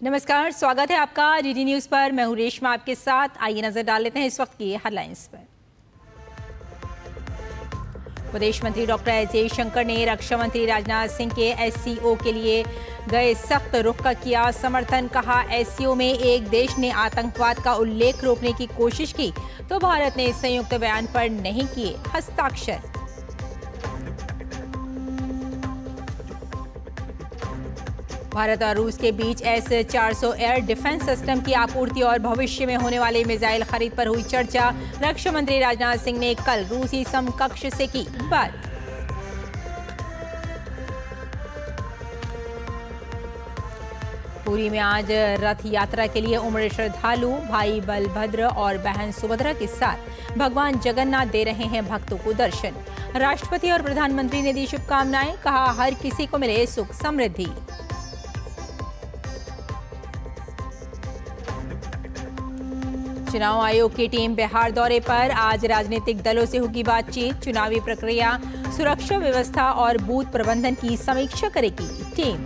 नमस्कार, स्वागत है आपका डीडी न्यूज पर। मैं हूं रेशमा आपके साथ। आइए नजर डाल लेते हैं इस वक्त की हेडलाइंस पर। विदेश मंत्री डॉक्टर एस जयशंकर ने रक्षा मंत्री राजनाथ सिंह के एससीओ के लिए गए सख्त रुख का किया समर्थन। कहा, एससीओ में एक देश ने आतंकवाद का उल्लेख रोकने की कोशिश की तो भारत ने संयुक्त बयान पर नहीं किए हस्ताक्षर। भारत और रूस के बीच S-400 एयर डिफेंस सिस्टम की आपूर्ति और भविष्य में होने वाली मिसाइल खरीद पर हुई चर्चा। रक्षा मंत्री राजनाथ सिंह ने कल रूसी समकक्ष से की बात। पुरी में आज रथ यात्रा के लिए उमड़े श्रद्धालु। भाई बलभद्र और बहन सुभद्रा के साथ भगवान जगन्नाथ दे रहे हैं भक्तों को दर्शन। राष्ट्रपति और प्रधानमंत्री ने दी शुभकामनाएं। कहा, हर किसी को मिले सुख समृद्धि। चुनाव आयोग की टीम बिहार दौरे पर। आज राजनीतिक दलों से होगी बातचीत। चुनावी प्रक्रिया, सुरक्षा व्यवस्था और बूथ प्रबंधन की समीक्षा करेगी टीम।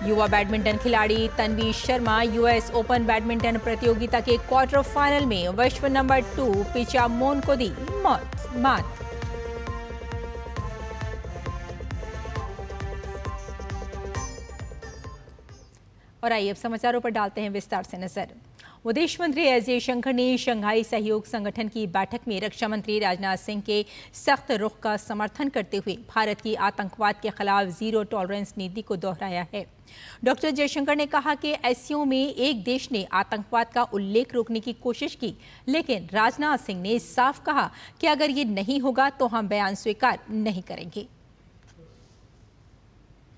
युवा बैडमिंटन खिलाड़ी Tanvi Sharma US open badminton प्रतियोगिता के क्वार्टर फाइनल में विश्व नंबर 2 पिचामोन को दी मात। और आइए अब समाचारों पर डालते हैं विस्तार से नजर। विदेश मंत्री एस जयशंकर ने शंघाई सहयोग संगठन की बैठक में रक्षा मंत्री राजनाथ सिंह के सख्त रुख का समर्थन करते हुए भारत की आतंकवाद के खिलाफ जीरो टॉलरेंस नीति को दोहराया है। डॉक्टर जयशंकर ने कहा कि एससीओ में एक देश ने आतंकवाद का उल्लेख रोकने की कोशिश की, लेकिन राजनाथ सिंह ने साफ कहा कि अगर ये नहीं होगा तो हम बयान स्वीकार नहीं करेंगे।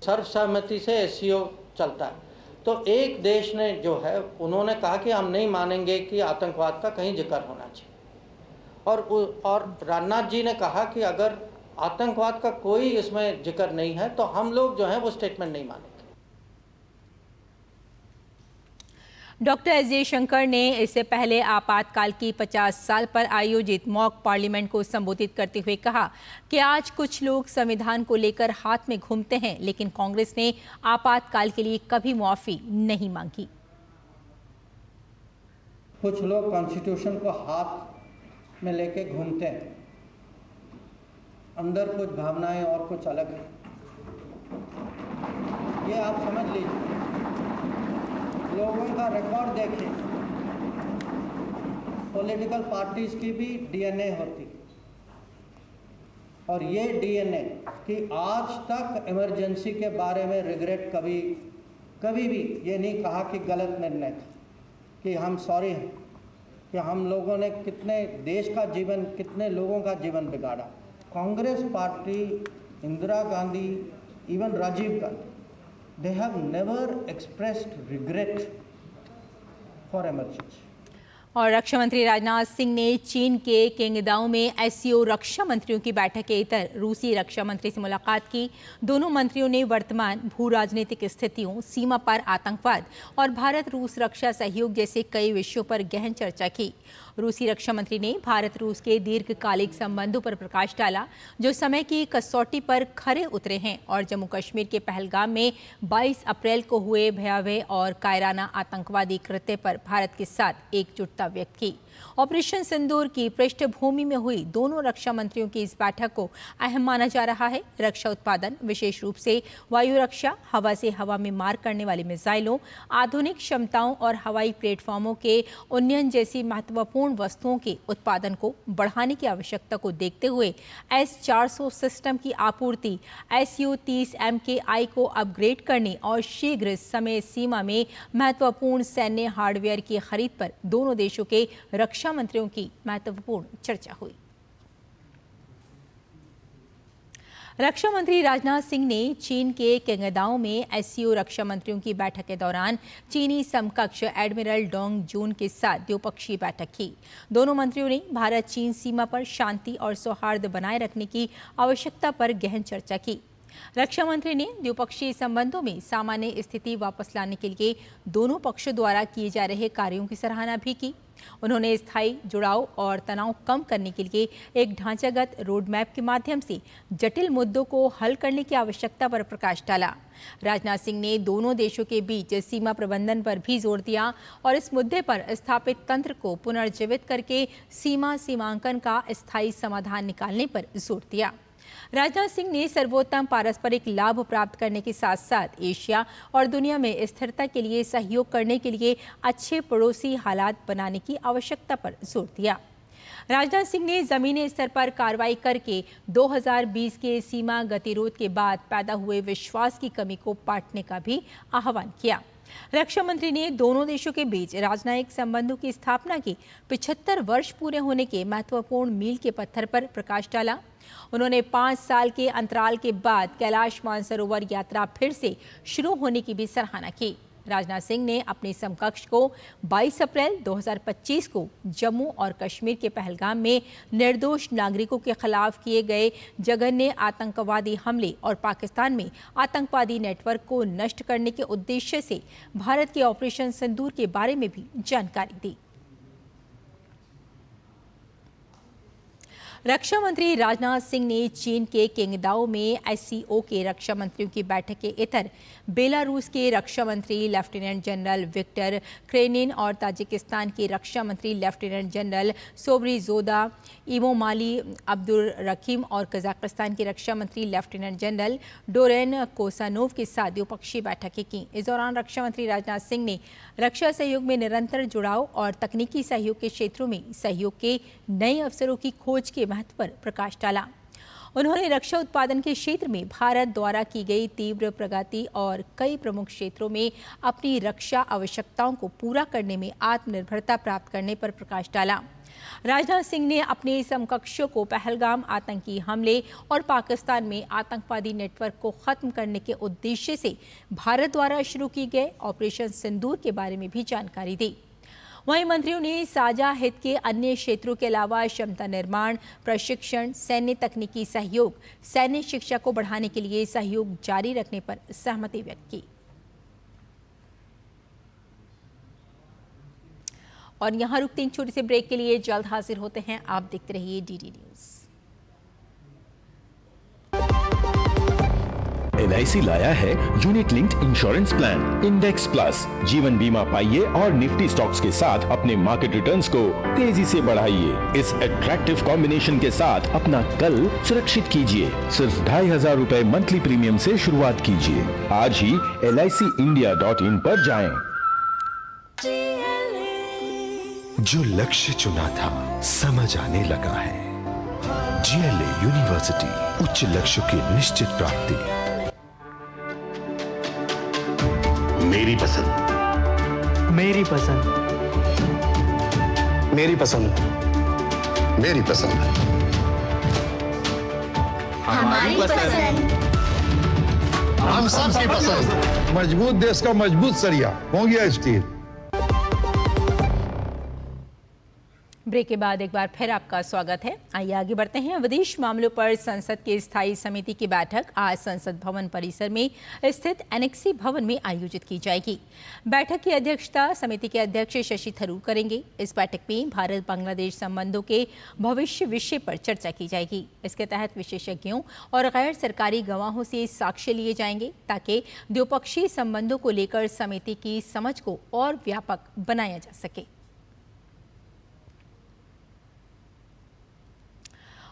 सर्वसम्मति से एससीओ चलता है, तो एक देश ने जो है उन्होंने कहा कि हम नहीं मानेंगे कि आतंकवाद का कहीं जिक्र होना चाहिए, और राजनाथ जी ने कहा कि अगर आतंकवाद का कोई इसमें जिक्र नहीं है तो हम लोग जो है वो स्टेटमेंट नहीं मानेंगे। डॉक्टर एस जयशंकर ने इससे पहले आपातकाल की 50 साल पर आयोजित मॉक पार्लियामेंट को संबोधित करते हुए कहा कि आज कुछ लोग संविधान को लेकर हाथ में घूमते हैं, लेकिन कांग्रेस ने आपातकाल के लिए कभी माफी नहीं मांगी। कुछ लोग कॉन्स्टिट्यूशन को हाथ में लेके घूमते हैं, अंदर कुछ भावनाएं और कुछ अलग है, ये आप समझ लीजिए। लोगों का रिकॉर्ड देखें, पॉलिटिकल पार्टीज की भी डीएनए होती है, और ये डीएनए कि आज तक इमरजेंसी के बारे में रिग्रेट कभी भी ये नहीं कहा कि गलत निर्णय था, कि हम सॉरी हैं कि हम लोगों ने कितने देश का जीवन, कितने लोगों का जीवन बिगाड़ा। Congress party, Indira Gandhi, even Rajiv Gandhi, they have never expressed regret for emergency. और रक्षा मंत्री राजनाथ सिंह ने चीन के किंगदाओ में एससीओ रक्षा मंत्रियों की बैठक के इतर रूसी रक्षा मंत्री से मुलाकात की। दोनों मंत्रियों ने वर्तमान भू राजनीतिक स्थितियों, सीमा पर आतंकवाद और भारत रूस रक्षा सहयोग जैसे कई विषयों पर गहन चर्चा की। रूसी रक्षा मंत्री ने भारत रूस के दीर्घकालिक संबंधों पर प्रकाश डाला, जो समय की कसौटी पर खरे उतरे हैं, और जम्मू कश्मीर के पहलगाम में 22 अप्रैल को हुए भयावह और कायराना आतंकवादी कृत्य पर भारत के साथ एकजुटता व्यक्त की। ऑपरेशन सिंदूर की पृष्ठभूमि में हुई दोनों रक्षा मंत्रियों की इस बैठक को अहम माना जा रहा है। रक्षा उत्पादन, विशेष रूप से वायु रक्षा, हवा से हवा में मार करने वाली मिसाइलों, आधुनिक क्षमताओं और हवाई प्लेटफॉर्मों के उन्नयन जैसी महत्वपूर्ण वस्तुओं के उत्पादन को बढ़ाने की आवश्यकता को देखते हुए S-400 सिस्टम की आपूर्ति, Su-30 MKI को अपग्रेड करने और शीघ्र समय सीमा में महत्वपूर्ण सैन्य हार्डवेयर की खरीद पर दोनों देशों के रक्षा मंत्रियों की महत्वपूर्ण चर्चा हुई। रक्षा मंत्री राजनाथ सिंह ने चीन के किंगदाओ में एससीओ रक्षा मंत्रियों की बैठक के दौरान चीनी समकक्ष एडमिरल डोंग जून के साथ द्विपक्षीय बैठक की। दोनों मंत्रियों ने भारत चीन सीमा पर शांति और सौहार्द बनाए रखने की आवश्यकता पर गहन चर्चा की। रक्षा मंत्री ने द्विपक्षीय संबंधों में सामान्य स्थिति वापस लाने के लिए दोनों पक्षों द्वारा किए जा रहे कार्यों की सराहना भी की। उन्होंने स्थायी जुड़ाव और तनाव कम करने के लिए एक ढांचागत रोड मैप के माध्यम से जटिल मुद्दों को हल करने की आवश्यकता पर प्रकाश डाला। राजनाथ सिंह ने दोनों देशों के बीच सीमा प्रबंधन पर भी जोर दिया और इस मुद्दे पर स्थापित तंत्र को पुनर्जीवित करके सीमांकन का स्थायी समाधान निकालने पर जोर दिया। राजनाथ सिंह ने सर्वोत्तम पारस्परिक लाभ प्राप्त करने के साथ साथ एशिया और दुनिया में स्थिरता के लिए सहयोग करने के लिए अच्छे पड़ोसी हालात बनाने की आवश्यकता पर जोर दिया। राजनाथ सिंह ने जमीनी स्तर पर कार्रवाई करके 2020 के सीमा गतिरोध के बाद पैदा हुए विश्वास की कमी को पाटने का भी आह्वान किया। रक्षा मंत्री ने दोनों देशों के बीच राजनयिक संबंधों की स्थापना के 75 वर्ष पूरे होने के महत्वपूर्ण मील के पत्थर पर प्रकाश डाला। उन्होंने 5 साल के अंतराल के बाद कैलाश मानसरोवर यात्रा फिर से शुरू होने की भी सराहना की। राजनाथ सिंह ने अपने समकक्ष को 22 अप्रैल 2025 को जम्मू और कश्मीर के पहलगाम में निर्दोष नागरिकों के खिलाफ किए गए जघन्य आतंकवादी हमले और पाकिस्तान में आतंकवादी नेटवर्क को नष्ट करने के उद्देश्य से भारत के ऑपरेशन सिंदूर के बारे में भी जानकारी दी। रक्षा मंत्री राजनाथ सिंह ने चीन के किंगदाओ में एससीओ के रक्षा मंत्रियों की बैठक के इतर बेलारूस के रक्षा मंत्री लेफ्टिनेंट जनरल विक्टर क्रेनिन और ताजिकिस्तान के रक्षा मंत्री लेफ्टिनेंट जनरल सोब्रिजोदा इमोमाली अब्दुल रकीम और कजाकिस्तान के रक्षा मंत्री लेफ्टिनेंट जनरल डोरेन कोसानोव के साथ द्विपक्षीय बैठकें की। इस दौरान रक्षा मंत्री राजनाथ सिंह ने रक्षा सहयोग में निरंतर जुड़ाव और तकनीकी सहयोग के क्षेत्रों में सहयोग के नए अवसरों की खोज के महत्व पर प्रकाश डाला। उन्होंने रक्षा उत्पादन के क्षेत्र में भारत द्वारा की गई तीव्र प्रगति और कई प्रमुख क्षेत्रों में अपनी रक्षा आवश्यकताओं को पूरा करने में आत्मनिर्भरता प्राप्त करने पर प्रकाश डाला। राजनाथ सिंह ने अपने समकक्षों को पहलगाम आतंकी हमले और पाकिस्तान में आतंकवादी नेटवर्क को खत्म करने के उद्देश्य से भारत द्वारा शुरू किए गए ऑपरेशन सिंदूर के बारे में भी जानकारी दी। वहीं मंत्रियों ने साझा हित के अन्य क्षेत्रों के अलावा क्षमता निर्माण, प्रशिक्षण, सैन्य तकनीकी सहयोग, सैन्य शिक्षा को बढ़ाने के लिए सहयोग जारी रखने पर सहमति व्यक्त की। और यहाँ रुकते हैं छोटे से ब्रेक के लिए, जल्द हाजिर होते हैं। आप देखते रहिए डीडी न्यूज। LIC लाया है unit linked insurance plan index plus. जीवन बीमा पाइए और निफ्टी स्टॉक्स के साथ अपने मार्केट रिटर्न्स को तेजी से बढ़ाइए। इस अट्रैक्टिव कॉम्बिनेशन के साथ अपना कल सुरक्षित कीजिए। सिर्फ 2500 रुपए मंथली प्रीमियम से शुरुआत कीजिए। आज ही LICindia.in पर जाएं। जो लक्ष्य चुना था समझ आने लगा है। GLA यूनिवर्सिटी, उच्च लक्ष्य की निश्चित प्राप्ति। मेरी पसंद, मेरी पसंद, मेरी पसंद, मेरी पसंद, हमारी पसंद, हम सबकी पसंद। मजबूत देश का मजबूत सरिया हो गया स्टील। ब्रेक के बाद एक बार फिर आपका स्वागत है। आइए आगे बढ़ते हैं। विदेश मामलों पर संसद की स्थायी समिति की बैठक आज संसद भवन परिसर में स्थित एनेक्सी भवन में आयोजित की जाएगी। बैठक की अध्यक्षता समिति के अध्यक्ष शशि थरूर करेंगे। इस बैठक में भारत बांग्लादेश संबंधों के भविष्य विषय पर चर्चा की जाएगी। इसके तहत विशेषज्ञों और गैर सरकारी गवाहों से साक्ष्य लिए जाएंगे ताकि द्विपक्षीय संबंधों को लेकर समिति की समझ को और व्यापक बनाया जा सके।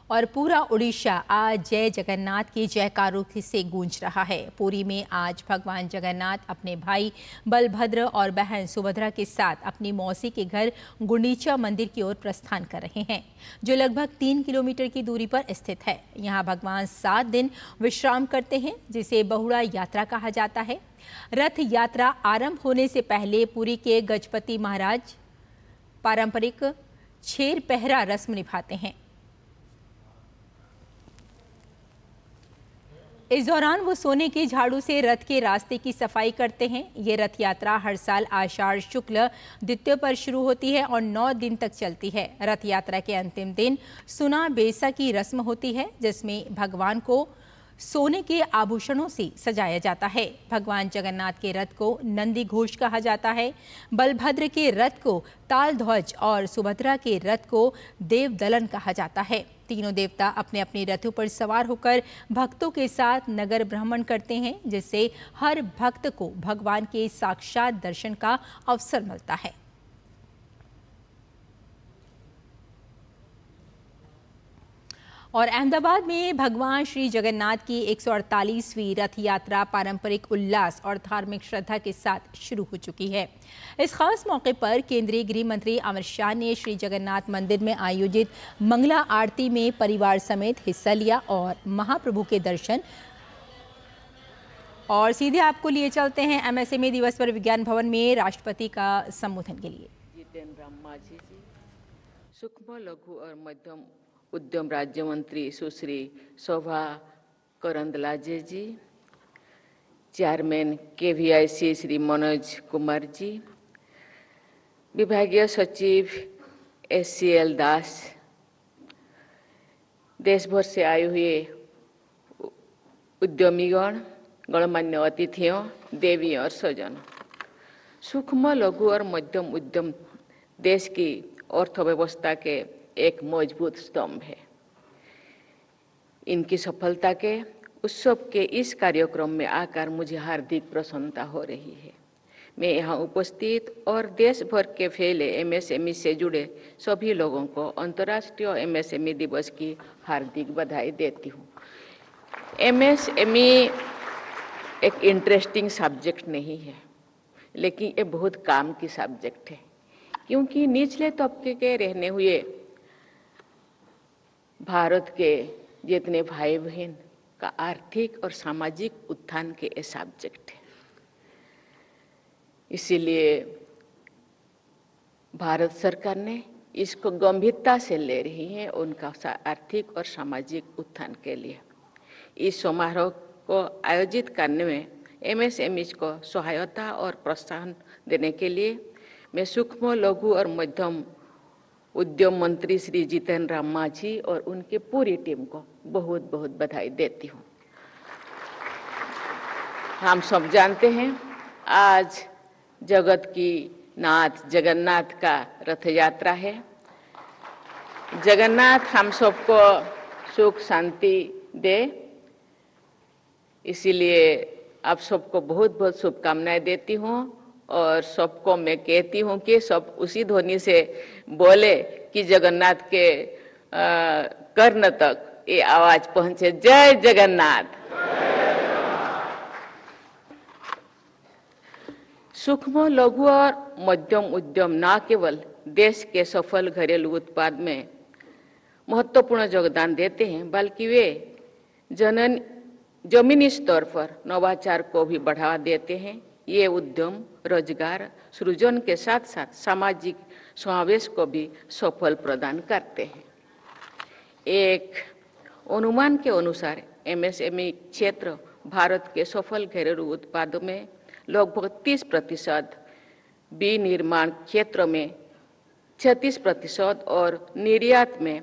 और पूरा उड़ीसा आज जय जगन्नाथ के जयकारों से गूंज रहा है। पुरी में आज भगवान जगन्नाथ अपने भाई बलभद्र और बहन सुभद्रा के साथ अपनी मौसी के घर गुंडीचा मंदिर की ओर प्रस्थान कर रहे हैं, जो लगभग 3 किलोमीटर की दूरी पर स्थित है। यहाँ भगवान 7 दिन विश्राम करते हैं, जिसे बहुड़ा यात्रा कहा जाता है। रथ यात्रा आरंभ होने से पहले पुरी के गजपति महाराज पारंपरिक छेर पहरा रस्म निभाते हैं। इस दौरान वो सोने के झाड़ू से रथ के रास्ते की सफाई करते हैं। ये रथ यात्रा हर साल आषाढ़ शुक्ल द्वितीय पर शुरू होती है और 9 दिन तक चलती है। रथ यात्रा के अंतिम दिन सुना बेसा की रस्म होती है, जिसमें भगवान को सोने के आभूषणों से सजाया जाता है। भगवान जगन्नाथ के रथ को नंदी घोष कहा जाता है। बलभद्र के रथ को तालध्वज और सुभद्रा के रथ को देवदलन कहा जाता है। तीनों देवता अपने अपने रथों पर सवार होकर भक्तों के साथ नगर भ्रमण करते हैं, जिससे हर भक्त को भगवान के साक्षात दर्शन का अवसर मिलता है। और अहमदाबाद में भगवान श्री जगन्नाथ की 148वीं रथ यात्रा पारंपरिक उल्लास और धार्मिक श्रद्धा के साथ शुरू हो चुकी है। इस खास मौके पर केंद्रीय गृह मंत्री अमित शाह ने श्री जगन्नाथ मंदिर में आयोजित मंगला आरती में परिवार समेत हिस्सा लिया और महाप्रभु के दर्शन। और सीधे आपको लिए चलते हैं एमएसएमई दिवस पर विज्ञान भवन में राष्ट्रपति का संबोधन के लिए। जितेन राम मांझी जी, सूक्ष्म लघु और मध्यम उद्यम राज्य मंत्री सुश्री शोभा करंदलाजे जी, चेयरमैन केवीआईसी श्री मनोज कुमार जी, विभागीय सचिव एससीएल दास, देश भर से आए हुए उद्यमीगण, गणमान्य अतिथियों, देवी और स्वजन। सूक्ष्म लघु और मध्यम उद्यम देश की अर्थव्यवस्था के एक मजबूत स्तंभ है। इनकी सफलता के उत्सव के इस कार्यक्रम में आकर मुझे हार्दिक प्रसन्नता हो रही है। मैं यहाँ उपस्थित और देश भर के फैले एमएसएमई से जुड़े सभी लोगों को अंतर्राष्ट्रीय एमएसएमई दिवस की हार्दिक बधाई देती हूँ। एमएसएमई एक इंटरेस्टिंग सब्जेक्ट नहीं है, लेकिन ये बहुत काम की सब्जेक्ट है, क्योंकि निचले तबके के रहने हुए भारत के जितने भाई बहन का आर्थिक और सामाजिक उत्थान के ये सब्जेक्ट है। इसीलिए भारत सरकार ने इसको गंभीरता से ले रही है उनका आर्थिक और सामाजिक उत्थान के लिए। इस समारोह को आयोजित करने में एमएसएमईज को सहायता और प्रोत्साहन देने के लिए मैं सूक्ष्म लघु और मध्यम उद्यम मंत्री श्री जितेन राम मांझी और उनकी पूरी टीम को बहुत बहुत बधाई देती हूँ। हम सब जानते हैं आज जगत की नाथ जगन्नाथ का रथ यात्रा है। जगन्नाथ हम सबको सुख शांति दे, इसीलिए आप सबको बहुत बहुत शुभकामनाएं देती हूँ और सबको मैं कहती हूँ कि सब उसी ध्वनि से बोले कि जगन्नाथ के कर्ण तक ये आवाज पहुंचे। जय जगन्नाथ। सूक्ष्म लघु और मध्यम उद्यम न केवल देश के सफल घरेलू उत्पाद में महत्वपूर्ण योगदान देते हैं, बल्कि वे जमीनी स्तर पर नवाचार को भी बढ़ावा देते हैं। ये उद्यम रोजगार सृजन के साथ साथ सामाजिक समावेश को भी सफल प्रदान करते हैं। एक अनुमान के अनुसार एमएसएमई क्षेत्र भारत के सफल घरेलू उत्पादों में लगभग 30%, विनिर्माण क्षेत्र में 36% और निर्यात में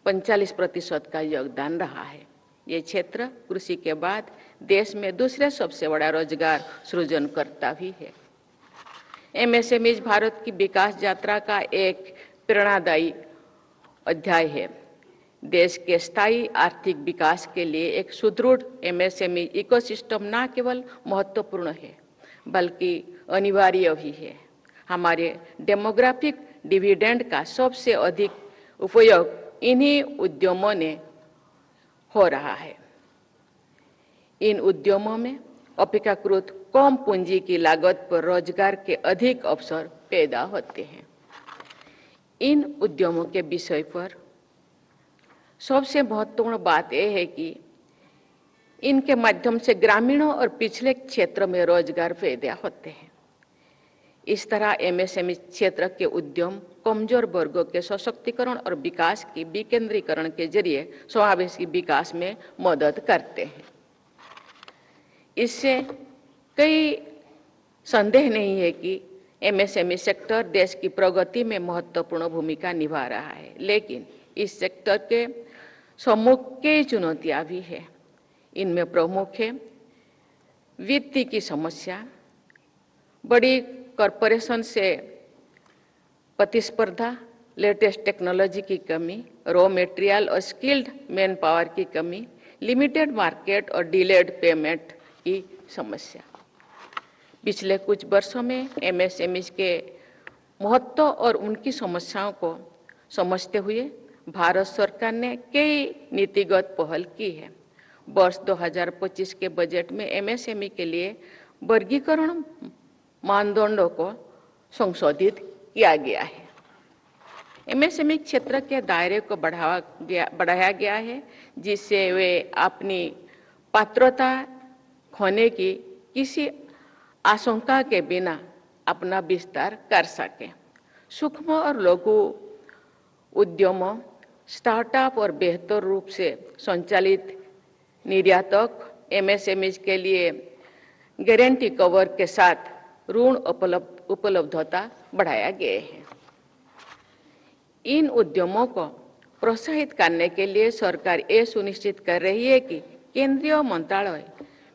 45% का योगदान रहा है। ये क्षेत्र कृषि के बाद देश में दूसरे सबसे बड़ा रोजगार सृजन करता भी है। एमएसएमईज भारत की विकास यात्रा का एक प्रेरणादायी अध्याय है। देश के स्थायी आर्थिक विकास के लिए एक सुदृढ़ एमएसएमई इकोसिस्टम न केवल महत्वपूर्ण है बल्कि अनिवार्य भी है। हमारे डेमोग्राफिक डिविडेंड का सबसे अधिक उपयोग इन्हीं उद्यमों ने हो रहा है। इन उद्यमों में अपेक्षाकृत कम पूंजी की लागत पर रोजगार के अधिक अवसर पैदा होते हैं। इन उद्यमों के विषय पर सबसे महत्वपूर्ण बात यह है कि इनके माध्यम से ग्रामीणों और पिछले क्षेत्रों में रोजगार पैदा होते हैं। इस तरह एमएसएमई क्षेत्र के उद्यम कमजोर वर्गों के सशक्तिकरण और विकास की विकेंद्रीकरण के जरिए समावेशी विकास में मदद करते हैं। इससे कई संदेह नहीं है कि एमएसएमई सेक्टर देश की प्रगति में महत्वपूर्ण भूमिका निभा रहा है, लेकिन इस सेक्टर के सम्मुख कई चुनौतियां भी है। इनमें प्रमुख है वित्त की समस्या, बड़ी कॉरपोरेशन से प्रतिस्पर्धा, लेटेस्ट टेक्नोलॉजी की कमी, रॉ मटेरियल और स्किल्ड मैन पावर की कमी, लिमिटेड मार्केट और डिलेड पेमेंट की समस्या। पिछले कुछ वर्षों में एमएसएमई के महत्व और उनकी समस्याओं को समझते हुए भारत सरकार ने कई नीतिगत पहल की है। वर्ष 2025 के बजट में एमएसएमई के लिए वर्गीकरण मानदंडों को संशोधित किया गया है। एमएसएमई क्षेत्र के दायरे को बढ़ाया गया है, जिससे वे अपनी पात्रता खोने की किसी आशंका के बिना अपना विस्तार कर सकें। सूक्ष्म और लघु उद्यमों, स्टार्टअप और बेहतर रूप से संचालित निर्यातक एमएसएमई के लिए गारंटी कवर के साथ ऋण उपलब्धता बढ़ाया गया है। इन उद्यमों को प्रोत्साहित करने के लिए सरकार ये सुनिश्चित कर रही है कि केंद्रीय मंत्रालय,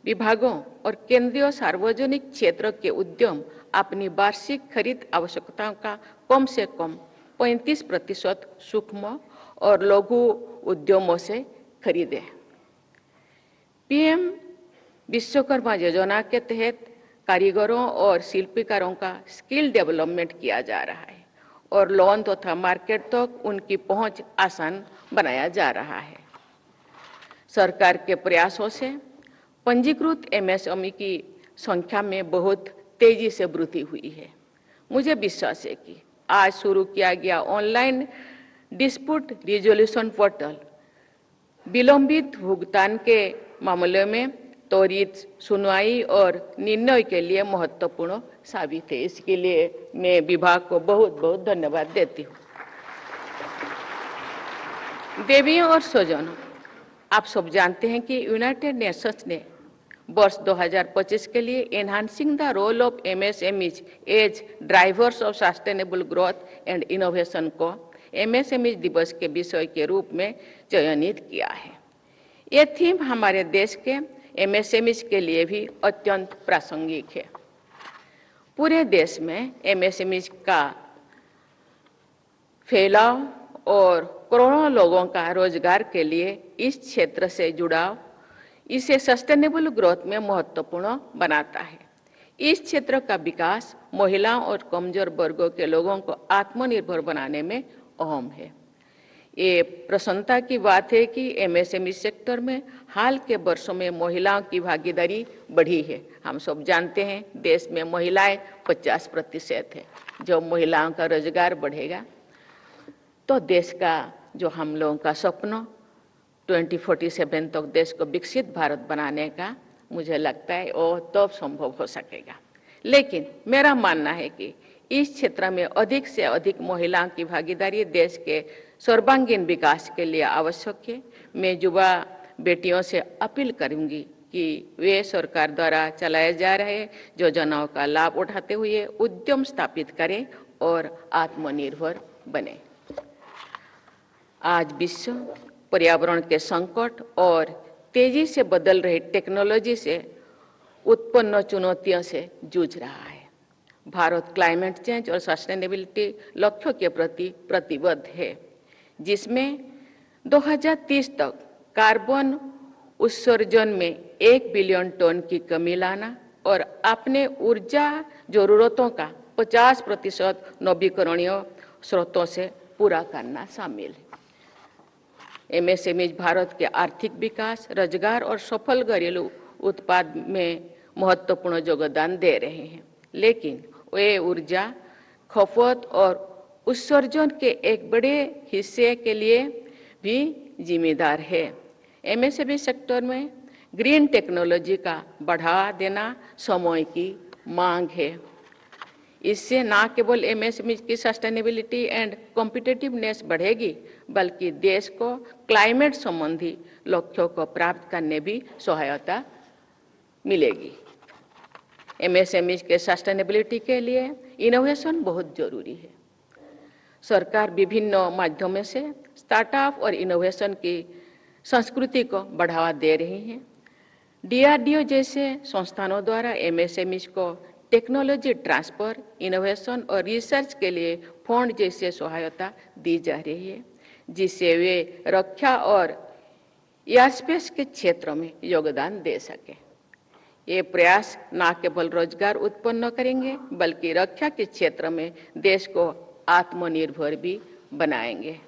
विभागों और केंद्रीय सार्वजनिक क्षेत्र के उद्यम अपनी वार्षिक खरीद आवश्यकताओं का कम से कम 35% सूक्ष्म और लघु उद्यमों से खरीदें। पीएम विश्वकर्मा योजना के तहत कारीगरों और शिल्पकारों का स्किल डेवलपमेंट किया जा रहा है और लोन तथा मार्केट तक उनकी पहुंच आसान बनाया जा रहा है। सरकार के प्रयासों से पंजीकृत एमएसएमई की संख्या में बहुत तेजी से वृद्धि हुई है। मुझे विश्वास है कि आज शुरू किया गया ऑनलाइन डिस्प्यूट रिजोल्यूशन पोर्टल विलंबित भुगतान के मामले में त्वरित सुनवाई और निर्णय के लिए महत्वपूर्ण साबित है। इसके लिए मैं विभाग को बहुत बहुत धन्यवाद देती हूँ। देवियों और स्वजनों, आप सब जानते हैं कि यूनाइटेड नेशंस ने वर्ष 2025 के लिए enhancing the role of MSMEs as drivers of sustainable growth and innovation को एमएसएमई दिवस के विषय के रूप में चयनित किया है। ये थीम हमारे देश के एमएसएमईज के लिए भी अत्यंत प्रासंगिक है। पूरे देश में एमएसएमईज का फैलाव और करोड़ों लोगों का रोजगार के लिए इस क्षेत्र से जुड़ाव इसे सस्टेनेबल ग्रोथ में महत्वपूर्ण बनाता है। इस क्षेत्र का विकास महिलाओं और कमजोर वर्गों के लोगों को आत्मनिर्भर बनाने में अहम है। ये प्रसन्नता की बात है कि एमएसएमई सेक्टर में हाल के वर्षों में महिलाओं की भागीदारी बढ़ी है। हम सब जानते हैं देश में महिलाएं 50% है। जब महिलाओं का रोजगार बढ़ेगा तो देश का जो हम लोगों का सपना 2047 तक देश को विकसित भारत बनाने का मुझे लगता है वो तब संभव हो सकेगा। लेकिन मेरा मानना है कि इस क्षेत्र में अधिक से अधिक महिलाओं की भागीदारी देश के सर्वांगीण विकास के लिए आवश्यक है। मैं युवा बेटियों से अपील करूंगी कि वे सरकार द्वारा चलाए जा रहे योजनाओं का लाभ उठाते हुए उद्यम स्थापित करें और आत्मनिर्भर बने। आज विश्व पर्यावरण के संकट और तेजी से बदल रही टेक्नोलॉजी से उत्पन्न चुनौतियों से जूझ रहा है। भारत क्लाइमेट चेंज और सस्टेनेबिलिटी लक्ष्यों के प्रति प्रतिबद्ध है, जिसमें 2030 तक कार्बन उत्सर्जन में 1 बिलियन टन की लाना और अपने ऊर्जा जरूरतों का 50% नवीकरणीय स्रोतों से पूरा करना शामिल है। एमएसएमई भारत के आर्थिक विकास, रोजगार और सफल घरेलू उत्पाद में महत्वपूर्ण योगदान दे रहे हैं, लेकिन वे ऊर्जा खपत और उत्सर्जन के एक बड़े हिस्से के लिए भी जिम्मेदार है। एमएसएमई सेक्टर में ग्रीन टेक्नोलॉजी का बढ़ावा देना समय की मांग है। इससे न केवल एमएसएमई की सस्टेनेबिलिटी एंड कॉम्पिटिटिवनेस बढ़ेगी, बल्कि देश को क्लाइमेट संबंधी लक्ष्यों को प्राप्त करने भी सहायता मिलेगी। एमएसएमई के सस्टेनेबिलिटी के लिए इनोवेशन बहुत जरूरी है। सरकार विभिन्न माध्यमों से स्टार्टअप और इनोवेशन की संस्कृति को बढ़ावा दे रही है। DRDO जैसे संस्थानों द्वारा MSMEs को टेक्नोलॉजी ट्रांसफर, इनोवेशन और रिसर्च के लिए फंड जैसे सहायता दी जा रही है, जिससे वे रक्षा और एयरस्पेस के क्षेत्र में योगदान दे सके। ये प्रयास न केवल रोजगार उत्पन्न करेंगे बल्कि रक्षा के क्षेत्र में देश को आत्मनिर्भर भी बनाएंगे।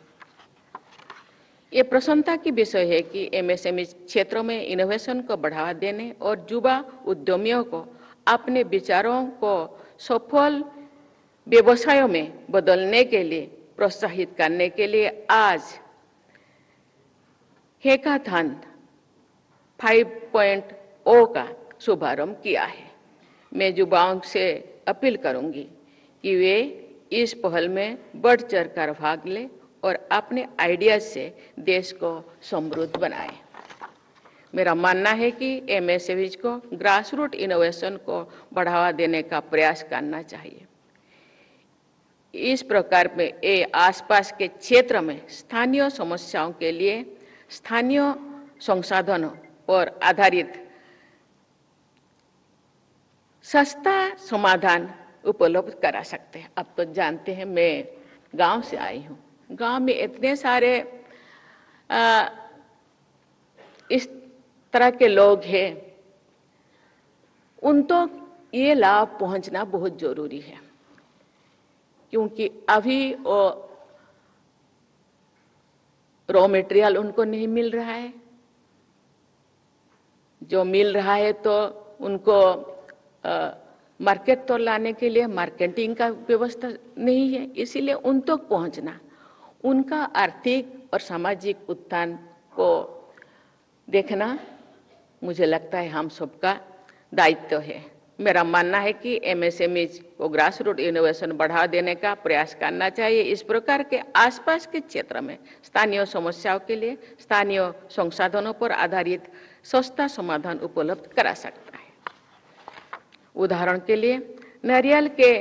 ये प्रसन्नता की विषय है कि MSME क्षेत्रों में इनोवेशन को बढ़ावा देने और युवा उद्यमियों को अपने विचारों को सफल व्यवसायों में बदलने के लिए प्रोत्साहित करने के लिए आज हैकाथन 5.0 का शुभारंभ किया है। मैं युवाओं से अपील करूंगी कि वे इस पहल में बढ़ चढ़कर भाग लें और अपने आइडियाज से देश को समृद्ध बनाएं। मेरा मानना है कि MSMEs को ग्रासरूट इनोवेशन को बढ़ावा देने का प्रयास करना चाहिए। इस प्रकार में ये आसपास के क्षेत्र में स्थानीय समस्याओं के लिए स्थानीय संसाधनों पर आधारित सस्ता समाधान उपलब्ध करा सकते हैं। अब तो जानते हैं, मैं गांव से आई हूँ। गांव में इतने सारे इस तरह के लोग हैं, उन तो ये लाभ पहुंचना बहुत जरूरी है, क्योंकि अभी वो रॉ मटेरियल उनको नहीं मिल रहा है। जो मिल रहा है तो उनको मार्केट तो लाने के लिए मार्केटिंग का व्यवस्था नहीं है, इसीलिए उन तक पहुंचना, उनका आर्थिक और सामाजिक उत्थान को देखना मुझे लगता है हम सबका दायित्व है। मेरा मानना है कि MSMEs को ग्रासरूट इनोवेशन बढ़ावा देने का प्रयास करना चाहिए। इस प्रकार के आसपास के क्षेत्र में स्थानीय समस्याओं के लिए स्थानीय संसाधनों पर आधारित सस्ता समाधान उपलब्ध करा सकता है। उदाहरण के लिए नारियल के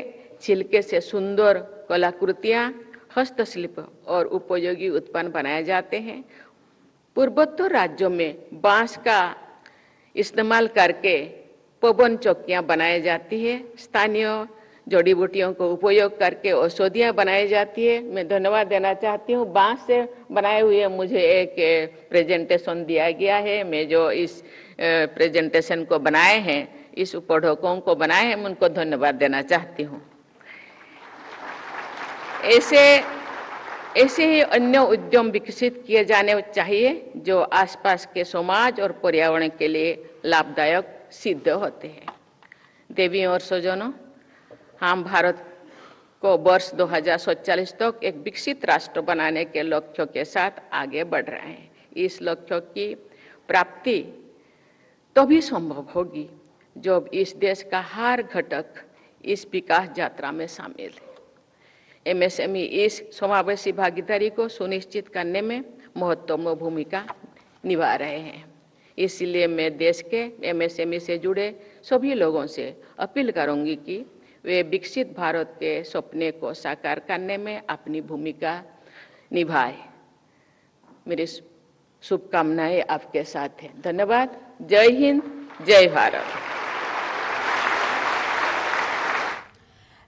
छिलके से सुंदर कलाकृतियां, हस्तशिल्प और उपयोगी उत्पन्न बनाए जाते हैं। पूर्वोत्तर राज्यों में बांस का इस्तेमाल करके पवन चौकियां बनाई जाती है। स्थानीय जड़ी बूटियों को उपयोग करके औषधियां बनाई जाती है। मैं धन्यवाद देना चाहती हूँ। बांस से बनाए हुए मुझे एक प्रेजेंटेशन दिया गया है। मैं जो इस प्रेजेंटेशन को बनाए हैं, इस उपढ़कों को बनाए हैं, मैं उनको धन्यवाद देना चाहती हूँ। ऐसे ही अन्य उद्यम विकसित किए जाने चाहिए जो आसपास के समाज और पर्यावरण के लिए लाभदायक सिद्ध होते हैं। देवियों और स्वजनों, हम भारत को वर्ष 2047 तक एक विकसित राष्ट्र बनाने के लक्ष्यों के साथ आगे बढ़ रहे हैं। इस लक्ष्य की प्राप्ति तभी संभव होगी जब इस देश का हर घटक इस विकास यात्रा में शामिल है। MSME इस समावेशी भागीदारी को सुनिश्चित करने में महत्वपूर्ण भूमिका निभा रहे हैं। इसलिए मैं देश के MSME से जुड़े सभी लोगों से अपील करूंगी कि वे विकसित भारत के सपने को साकार करने में अपनी भूमिका निभाएं। मेरी शुभकामनाएं आपके साथ हैं। धन्यवाद। जय हिंद, जय भारत।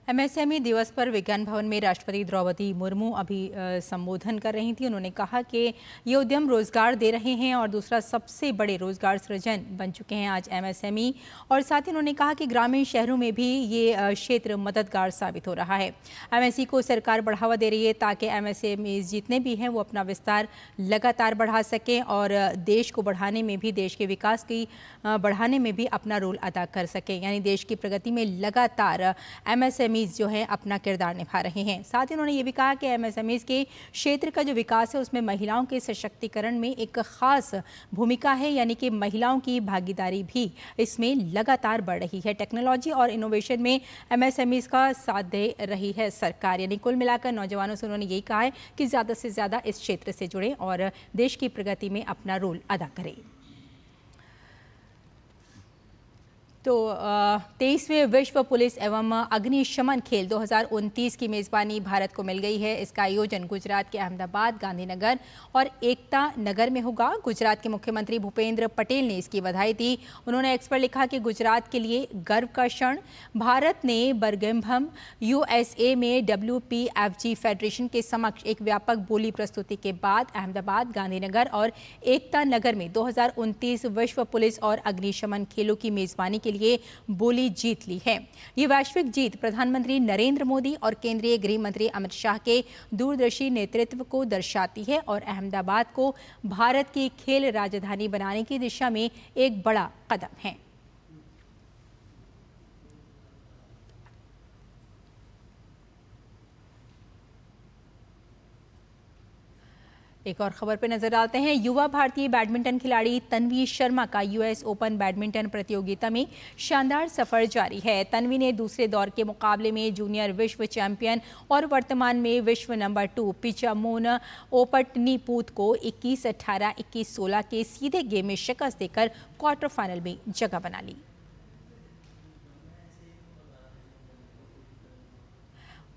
MSME दिवस पर विज्ञान भवन में राष्ट्रपति द्रौपदी मुर्मू अभी संबोधन कर रही थी। उन्होंने कहा कि ये उद्यम रोजगार दे रहे हैं और दूसरा सबसे बड़े रोजगार सृजन बन चुके हैं आज MSME। और साथ ही उन्होंने कहा कि ग्रामीण शहरों में भी ये क्षेत्र मददगार साबित हो रहा है। MSME को सरकार बढ़ावा दे रही है ताकि MSME जितने भी हैं वो अपना विस्तार लगातार बढ़ा सकें और देश को बढ़ाने में भी, देश के विकास की बढ़ाने में भी अपना रोल अदा कर सकें। यानी देश की प्रगति में लगातार MSME जो है अपना किरदार निभा रहे हैं। साथ ही उन्होंने ये भी कहा कि MSME के क्षेत्र का जो विकास है उसमें महिलाओं के सशक्तिकरण में एक खास भूमिका है, यानी कि महिलाओं की भागीदारी भी इसमें लगातार बढ़ रही है। टेक्नोलॉजी और इनोवेशन में MSME का साथ दे रही है सरकार। यानी कुल मिलाकर नौजवानों से उन्होंने यही कहा है कि ज़्यादा से ज़्यादा इस क्षेत्र से जुड़ें और देश की प्रगति में अपना रोल अदा करें। तो 23वें विश्व पुलिस एवं अग्निशमन खेल 2029 की मेज़बानी भारत को मिल गई है। इसका आयोजन गुजरात के अहमदाबाद, गांधीनगर और एकता नगर में होगा। गुजरात के मुख्यमंत्री भूपेंद्र पटेल ने इसकी बधाई दी। उन्होंने एक्स पर लिखा कि गुजरात के लिए गर्व का क्षण। भारत ने बर्मिंघम USA में WPFG फेडरेशन के समक्ष एक व्यापक बोली प्रस्तुति के बाद अहमदाबाद, गांधीनगर और एकता नगर में 2029 विश्व पुलिस और अग्निशमन खेलों की मेज़बानी के लिए बोली जीत ली है। ये वैश्विक जीत प्रधानमंत्री नरेंद्र मोदी और केंद्रीय गृह मंत्री अमित शाह के दूरदर्शी नेतृत्व को दर्शाती है और अहमदाबाद को भारत की खेल राजधानी बनाने की दिशा में एक बड़ा कदम है। एक और खबर पर नजर डालते हैं। युवा भारतीय बैडमिंटन खिलाड़ी तन्वी शर्मा का US ओपन बैडमिंटन प्रतियोगिता में शानदार सफर जारी है। तन्वी ने दूसरे दौर के मुकाबले में जूनियर विश्व चैंपियन और वर्तमान में विश्व नंबर 2 पिचामोन ओपटनीपूत को 21-18, 21-16 के सीधे गेम में शिकस्त देकर क्वार्टर फाइनल में जगह बना ली।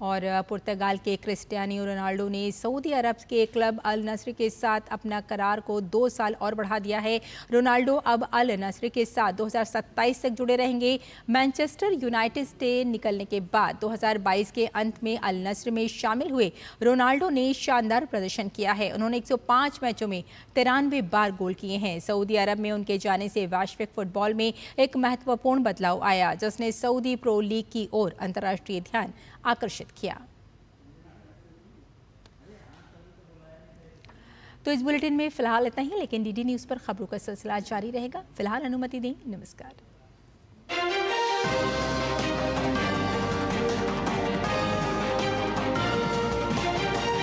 और पुर्तगाल के क्रिस्टियानो रोनाल्डो ने सऊदी अरब के क्लब अल नस्र के साथ अपना करार को 2 साल और बढ़ा दिया है। रोनाल्डो अब अल नस्र के साथ 2027 तक जुड़े रहेंगे। मैनचेस्टर यूनाइटेड से निकलने के बाद 2022 के अंत में अल नस्र में शामिल हुए रोनाल्डो ने शानदार प्रदर्शन किया है। उन्होंने 105 मैचों में 93 बार गोल किए हैं। सऊदी अरब में उनके जाने से वैश्विक फुटबॉल में एक महत्वपूर्ण बदलाव आया, जिसने सऊदी प्रो लीग की ओर अंतर्राष्ट्रीय ध्यान आकर्षित किया। तो इस बुलेटिन में फिलहाल इतना ही, लेकिन DD न्यूज़ पर खबरों का सिलसिला जारी रहेगा। फिलहाल अनुमति दें। नमस्कार।